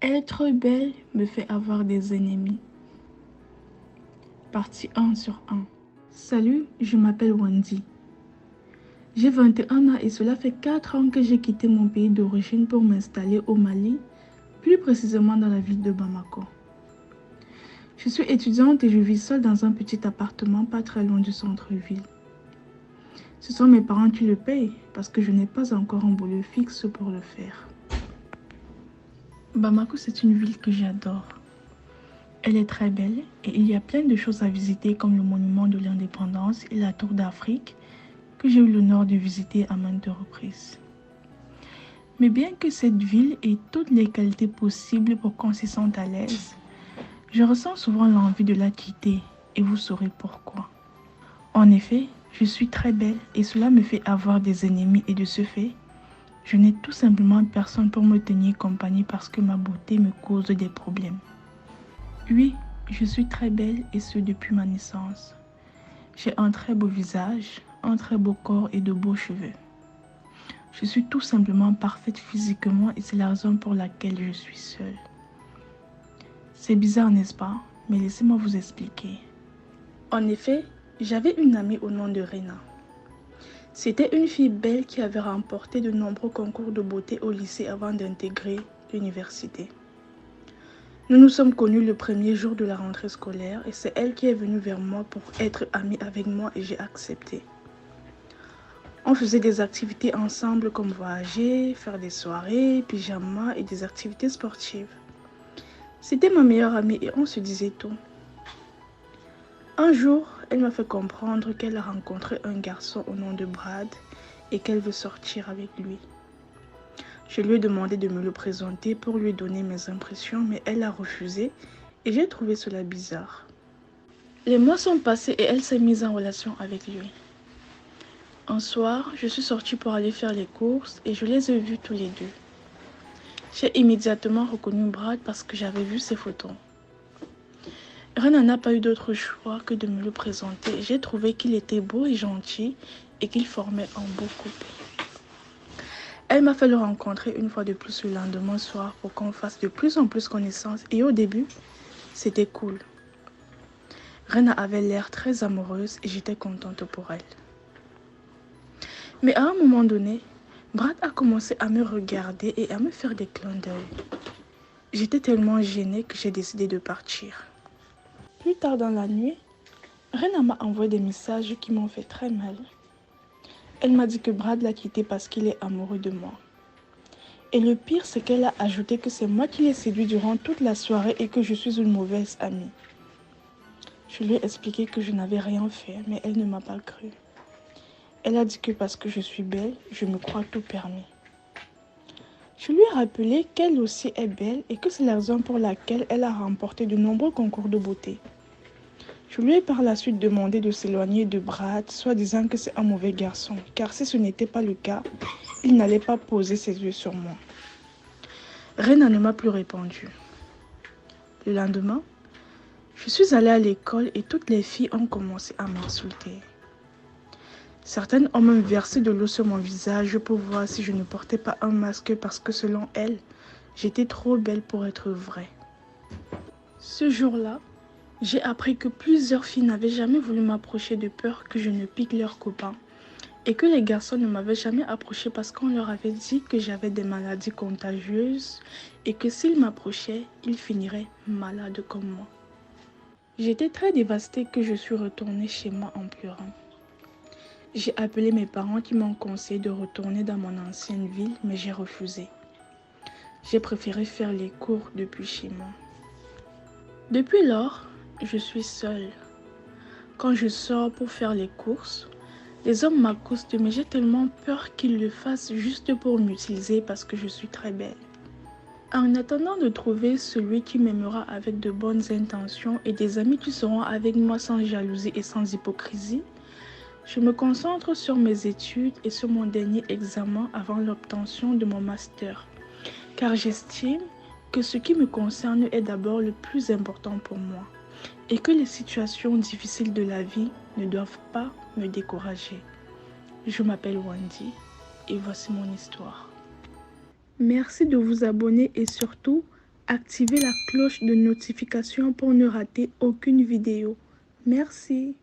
Être belle me fait avoir des ennemis. Partie 1 sur 1. Salut, je m'appelle Wendy. J'ai 21 ans et cela fait 4 ans que j'ai quitté mon pays d'origine pour m'installer au Mali, plus précisément dans la ville de Bamako. Je suis étudiante et je vis seule dans un petit appartement pas très loin du centre-ville. Ce sont mes parents qui le payent parce que je n'ai pas encore un boulot fixe pour le faire. Bamako, c'est une ville que j'adore. Elle est très belle et il y a plein de choses à visiter comme le monument de l'indépendance et la tour d'Afrique que j'ai eu l'honneur de visiter à maintes reprises. Mais bien que cette ville ait toutes les qualités possibles pour qu'on se sente à l'aise, je ressens souvent l'envie de la quitter et vous saurez pourquoi. En effet, je suis très belle et cela me fait avoir des ennemis et de ce fait, je n'ai tout simplement personne pour me tenir compagnie parce que ma beauté me cause des problèmes. Oui, je suis très belle et ce depuis ma naissance. J'ai un très beau visage, un très beau corps et de beaux cheveux. Je suis tout simplement parfaite physiquement et c'est la raison pour laquelle je suis seule. C'est bizarre, n'est-ce pas? Mais laissez-moi vous expliquer. En effet, j'avais une amie au nom de Rena. C'était une fille belle qui avait remporté de nombreux concours de beauté au lycée avant d'intégrer l'université. Nous nous sommes connus le premier jour de la rentrée scolaire et c'est elle qui est venue vers moi pour être amie avec moi et j'ai accepté. On faisait des activités ensemble comme voyager, faire des soirées, pyjama et des activités sportives. C'était ma meilleure amie et on se disait tout. Un jour, elle m'a fait comprendre qu'elle a rencontré un garçon au nom de Brad et qu'elle veut sortir avec lui. Je lui ai demandé de me le présenter pour lui donner mes impressions, mais elle a refusé et j'ai trouvé cela bizarre. Les mois sont passés et elle s'est mise en relation avec lui. Un soir, je suis sortie pour aller faire les courses et je les ai vus tous les deux. J'ai immédiatement reconnu Brad parce que j'avais vu ses photos. Rena n'a pas eu d'autre choix que de me le présenter. J'ai trouvé qu'il était beau et gentil et qu'il formait un beau couple. Elle m'a fait le rencontrer une fois de plus le lendemain soir pour qu'on fasse de plus en plus connaissance et au début, c'était cool. Rena avait l'air très amoureuse et j'étais contente pour elle. Mais à un moment donné, Brad a commencé à me regarder et à me faire des clins d'œil. J'étais tellement gênée que j'ai décidé de partir. Plus tard dans la nuit, Rena m'a envoyé des messages qui m'ont fait très mal. Elle m'a dit que Brad l'a quitté parce qu'il est amoureux de moi. Et le pire, c'est qu'elle a ajouté que c'est moi qui l'ai séduit durant toute la soirée et que je suis une mauvaise amie. Je lui ai expliqué que je n'avais rien fait, mais elle ne m'a pas cru. Elle a dit que parce que je suis belle, je me crois tout permis. Je lui ai rappelé qu'elle aussi est belle et que c'est la raison pour laquelle elle a remporté de nombreux concours de beauté. Je lui ai par la suite demandé de s'éloigner de Brad, soit disant que c'est un mauvais garçon, car si ce n'était pas le cas, il n'allait pas poser ses yeux sur moi. Rena ne m'a plus répondu. Le lendemain, je suis allée à l'école et toutes les filles ont commencé à m'insulter. Certaines ont même versé de l'eau sur mon visage pour voir si je ne portais pas un masque parce que selon elles, j'étais trop belle pour être vraie. Ce jour-là, j'ai appris que plusieurs filles n'avaient jamais voulu m'approcher de peur que je ne pique leurs copains et que les garçons ne m'avaient jamais approché parce qu'on leur avait dit que j'avais des maladies contagieuses et que s'ils m'approchaient, ils finiraient malades comme moi. J'étais très dévastée que je suis retournée chez moi en pleurant. J'ai appelé mes parents qui m'ont conseillé de retourner dans mon ancienne ville, mais j'ai refusé. J'ai préféré faire les cours depuis chez moi. Depuis lors, je suis seule. Quand je sors pour faire les courses, les hommes m'accostent, mais j'ai tellement peur qu'ils le fassent juste pour m'utiliser parce que je suis très belle. En attendant de trouver celui qui m'aimera avec de bonnes intentions et des amis qui seront avec moi sans jalousie et sans hypocrisie, je me concentre sur mes études et sur mon dernier examen avant l'obtention de mon master, car j'estime que ce qui me concerne est d'abord le plus important pour moi et que les situations difficiles de la vie ne doivent pas me décourager. Je m'appelle Wendy et voici mon histoire. Merci de vous abonner et surtout, activez la cloche de notification pour ne rater aucune vidéo. Merci.